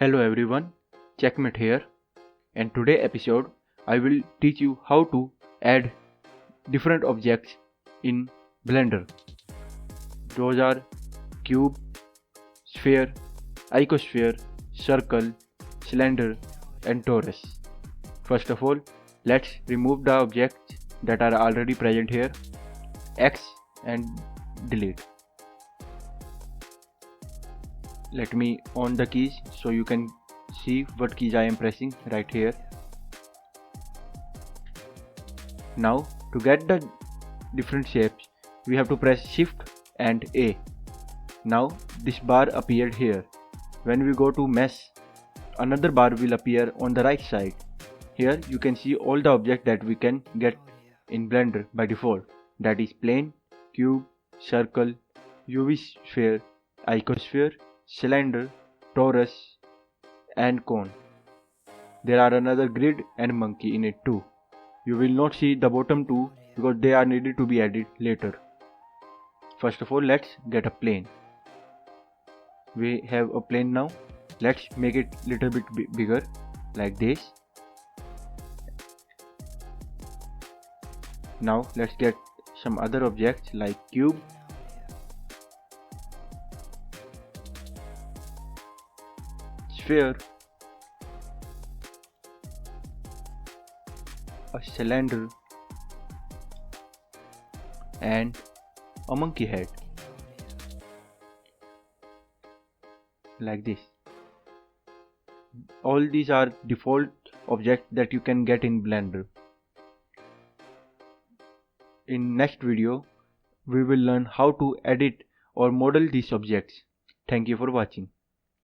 Hello everyone, Checkmate here, and today episode I will teach you how to add different objects in Blender. Those are cube, sphere, icosphere, circle, cylinder and torus. First of all, let's remove the objects that are already present here, X and delete. Let me on the keys so you can see what keys I am pressing right here. Now to get the different shapes we have to press Shift and A. Now this bar appeared here. When we go to mesh, another bar will appear on the right side. Here you can see all the objects that we can get in Blender by default, that is plane, cube, circle, UV sphere, icosphere, cylinder, torus and cone. There are another grid and monkey in it too. You will not see the bottom two because they are needed to be added later. First of all, let's get a plane. We have a plane now. Let's make it little bit bigger like this. Now let's get some other objects like cube, sphere, a cylinder and a monkey head, like this. All these are default objects that you can get in Blender. In next video, we will learn how to edit or model these objects. Thank you for watching.